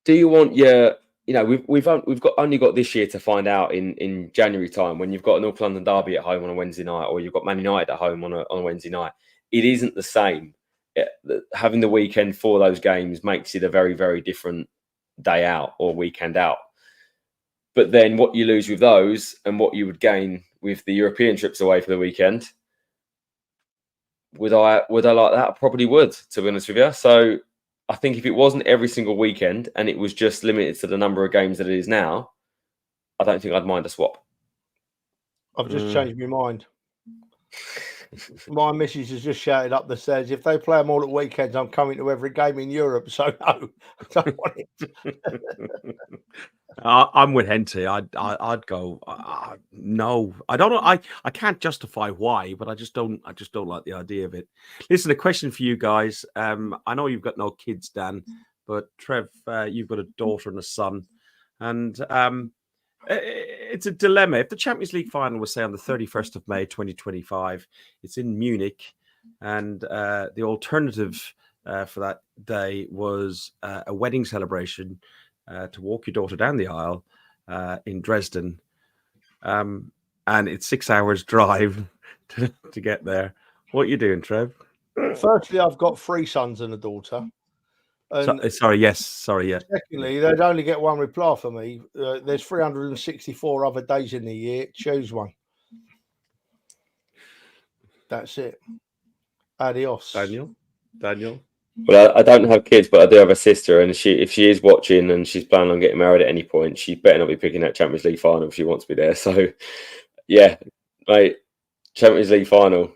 do you want your... You know, we've only got this year to find out in January time when you've got a North London derby at home on a Wednesday night, or you've got Man United at home on a Wednesday night. It isn't the same. Having the weekend for those games makes it a very, very different day out or weekend out. But then what you lose with those and what you would gain with the European trips away for the weekend, would I like that? I probably would, to be honest with you. So I think if it wasn't every single weekend and it was just limited to the number of games that it is now, I don't think I'd mind a swap. I've just changed my mind. My missus has just shouted up the stairs, if they play them all at weekends, I'm coming to every game in Europe. So no, I don't want it. I'm with Henty. I'd go. No, I don't know. I can't justify why, but I just don't like the idea of it. Listen, a question for you guys. I know you've got no kids, Dan, but Trev, you've got a daughter and a son, and it's a dilemma. If the Champions League final was say on the 31st of May 2025, it's in Munich, and the alternative for that day was a wedding celebration to walk your daughter down the aisle in Dresden, and it's 6 hours drive to get there. What are you doing, Trev? Firstly, I've got 3 sons and a daughter. And Sorry, yeah. secondly, they'd only get one reply for me. There's 364 other days in the year. Choose one. That's it. Adios. Daniel. Well, I don't have kids, but I do have a sister, and if she is watching and she's planning on getting married at any point, she better not be picking that Champions League final if she wants to be there. So, yeah, mate, Champions League final,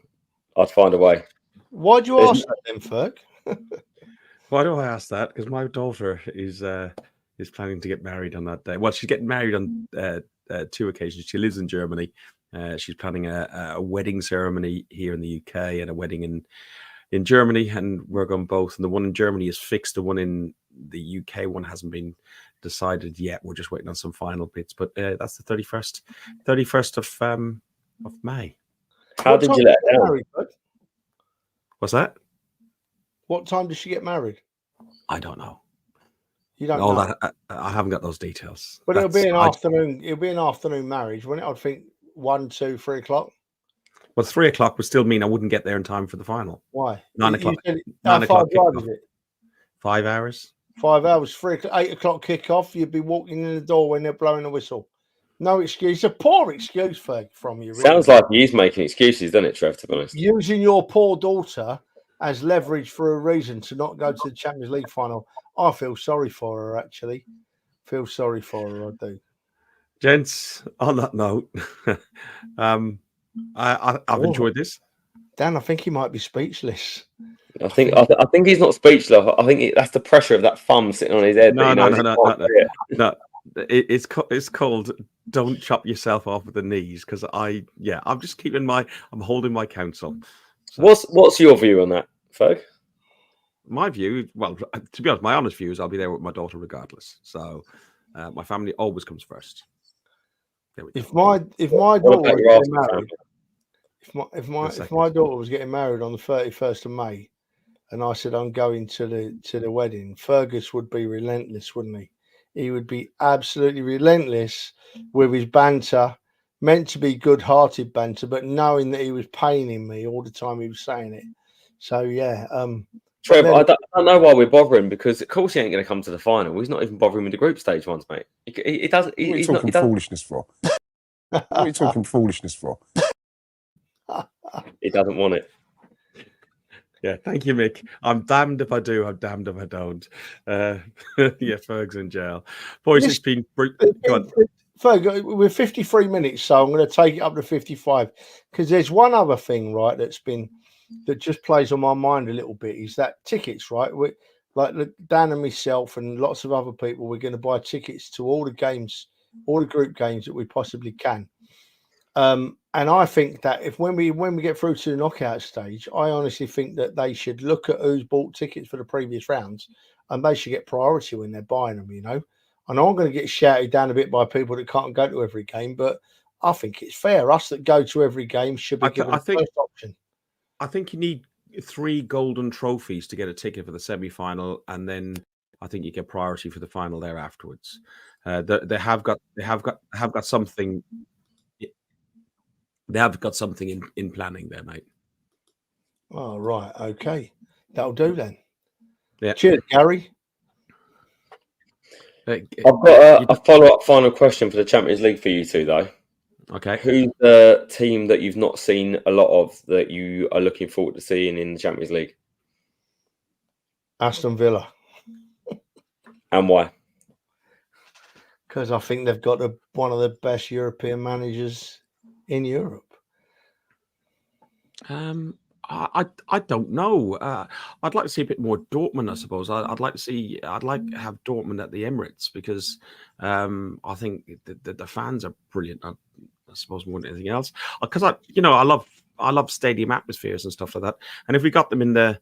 I'd find a way. Why do you ask that then, Ferg? Why do I ask that? Because my daughter is planning to get married on that day. Well, she's getting married on 2 occasions. She lives in Germany. She's planning a wedding ceremony here in the UK and a wedding in Germany, and we're going both. And the one in Germany is fixed. The one in the UK one hasn't been decided yet. We're just waiting on some final bits. But that's the 31st of May. How did you let her down? Married, bud? What's that? What time does she get married? I don't know. You don't know. That I haven't got those details. But it'll be an afternoon. It'll be an afternoon marriage, wouldn't it? I'd think 1, 2, 3 o'clock. Well, 3 o'clock would still mean I wouldn't get there in time for the final. Why? 9 o'clock. 9 o'clock. Kickoff. 5 hours. 5 hours. 8 o'clock kickoff. You'd be walking in the door when they're blowing the whistle. No excuse. A poor excuse from you. Really. Sounds like he's making excuses, doesn't it, Trev? To be honest, using your poor daughter as leverage for a reason to not go to the Champions League final. I feel sorry for her. Actually, feel sorry for her. I do. Gents, on that note, I've enjoyed this. Dan, I think he might be speechless. I think he's not speechless. I think that's the pressure of that thumb sitting on his head. No. It's called "Don't chop yourself off with the knees" because I'm just I'm holding my counsel. So, what's your view on that, Ferg? My view, well, to be honest, my honest view is I'll be there with my daughter regardless. So my family always comes first. If my daughter was getting married, if my daughter was getting married on the 31st of May, and I said I'm going to the wedding, Fergus would be relentless, wouldn't he? He would be absolutely relentless with his banter, meant to be good-hearted banter, but knowing that he was paining me all the time he was saying it. So yeah, Trev, I don't know why we're bothering, because of course he ain't going to come to the final. He's not even bothering with the group stage ones, mate. He doesn't. What are you talking foolishness for? What are you talking foolishness for? He doesn't want it. Yeah, thank you, Mick. I'm damned if I do. I'm damned if I don't. Yeah, Ferg's in jail. Boys, it's been... Go on. Ferg, we're 53 minutes, so I'm going to take it up to 55, because there's one other thing, right, that just plays on my mind a little bit, is that tickets, right? Like Dan and myself and lots of other people, we're going to buy tickets to all the games, all the group games that we possibly can. And I think that when we get through to the knockout stage, I honestly think that they should look at who's bought tickets for the previous rounds, and they should get priority when they're buying them, you know. I know I'm going to get shouted down a bit by people that can't go to every game, but I think it's fair. Us that go to every game should be given the first option. I think you need 3 golden trophies to get a ticket for the semi-final, and then I think you get priority for the final there afterwards. They have got something. They have got something in planning there, mate. Oh, right. Okay. That'll do then. Yeah. Cheers, Gary. I've got a follow-up final question for the Champions League for you two, though. Okay. Who's the team that you've not seen a lot of that you are looking forward to seeing in the Champions League? Aston Villa. And why? Because I think they've got one of the best European managers in Europe. I don't know. I'd like to see a bit more Dortmund, I suppose. I'd like to have Dortmund at the Emirates, because I think the fans are brilliant. I suppose more than anything else, because I love stadium atmospheres and stuff like that. And if we got them in the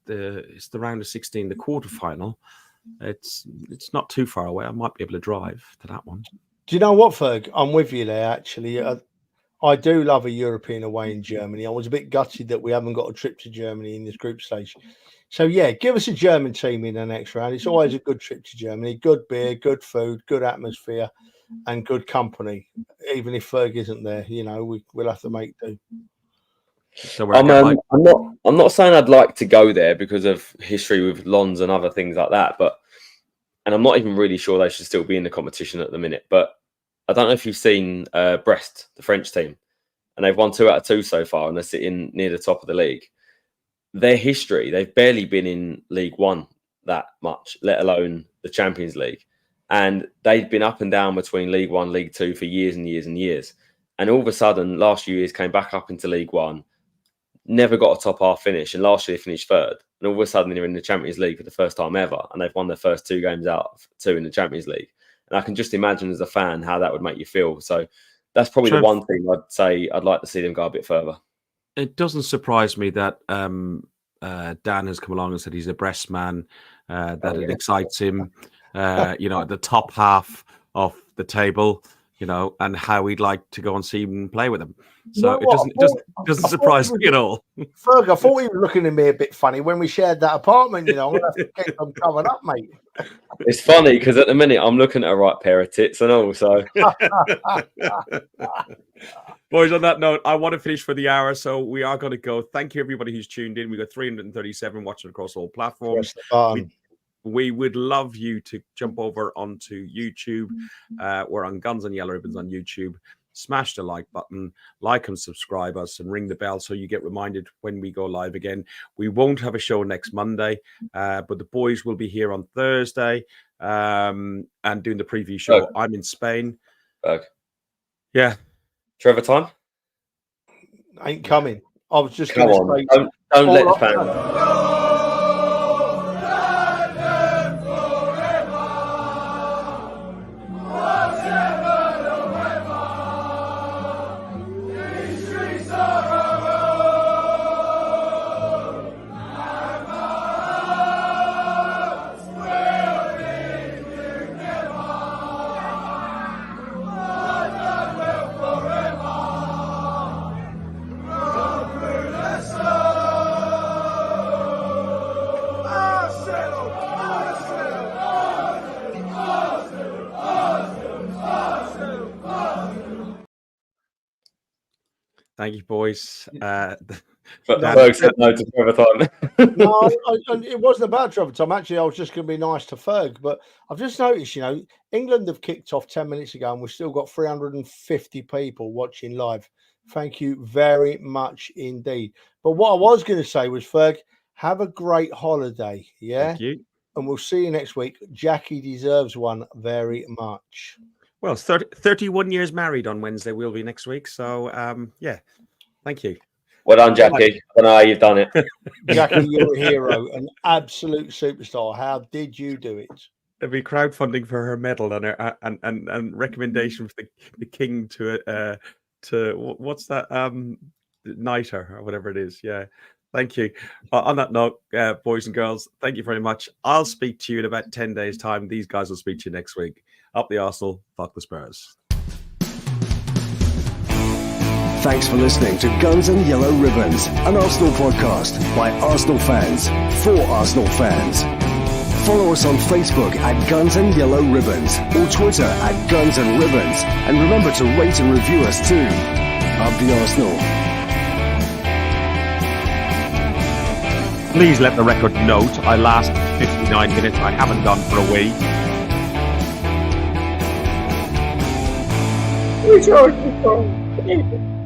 it's the round of 16, the quarterfinal, it's not too far away. I might be able to drive to that one. Do you know what, Ferg? I'm with you there, actually. I do love a European away in Germany. I was a bit gutted that we haven't got a trip to Germany in this group stage. So, yeah, give us a German team in the next round. It's always a good trip to Germany. Good beer, good food, good atmosphere, and good company. Even if Ferg isn't there, we'll have to make do. So I'm not saying I'd like to go there because of history with Lons and other things like that, and I'm not even really sure they should still be in the competition at the minute. But I don't know if you've seen Brest, the French team, and they've won 2 out of 2 so far, and they're sitting near the top of the league. Their history, they've barely been in League One that much, let alone the Champions League. And they've been up and down between League One, League Two for years and years and years. And all of a sudden, last few years came back up into League One, never got a top half finish, and last year they finished 3rd. And all of a sudden they're in the Champions League for the first time ever, and they've won their first 2 games out of 2 in the Champions League. And I can just imagine as a fan how that would make you feel. So that's probably the one thing I'd say I'd like to see them go a bit further. It doesn't surprise me that Dan has come along and said he's a Brest man, that it excites him, at the top half of the table, and how we'd like to go and see him play with him. So it doesn't surprise me at all. Ferg, I thought he was looking at me a bit funny when we shared that apartment. I'm going to have to get them coming up, mate. It's funny because at the minute I'm looking at a right pair of tits and all. So, boys, on that note, I want to finish for the hour, so we are going to go. Thank you, everybody who's tuned in. We got 337 watching across all platforms. We would love you to jump over onto YouTube. We're on Guns and Yellow Ribbons on YouTube. Smash the like button, like and subscribe us, and ring the bell so you get reminded when we go live again. We won't have a show next Monday, but the boys will be here on Thursday and doing the preview show. I'm in Spain. Yeah. Trevor time? Ain't coming. I was just going to say... Don't let the fans... Thank you, boys. Ferg said no to Trevor time. No, it wasn't about Trevor time. Actually, I was just going to be nice to Ferg. But I've just noticed, England have kicked off 10 minutes ago, and we've still got 350 people watching live. Thank you very much indeed. But what I was going to say was, Ferg, have a great holiday. Yeah. Thank you. And we'll see you next week. Jackie deserves one very much. Well, 31 years married on Wednesday will be next week. So, yeah, thank you. Well done, Jackie. I don't know how you've done it. Jackie, you're a hero, an absolute superstar. How did you do it? There'll be crowdfunding for her medal and her and recommendation for the king to what's that Knighter or whatever it is. Yeah, thank you. On that note, boys and girls, thank you very much. I'll speak to you in about 10 days' time. These guys will speak to you next week. Up the Arsenal, fuck the Spurs. Thanks for listening to Guns and Yellow Ribbons, an Arsenal podcast by Arsenal fans for Arsenal fans. Follow us on Facebook at Guns and Yellow Ribbons or Twitter at Guns and Ribbons. And remember to rate and review us too. Up the Arsenal. Please let the record note I last 59 minutes. I haven't gone for a wee. We charge the phone.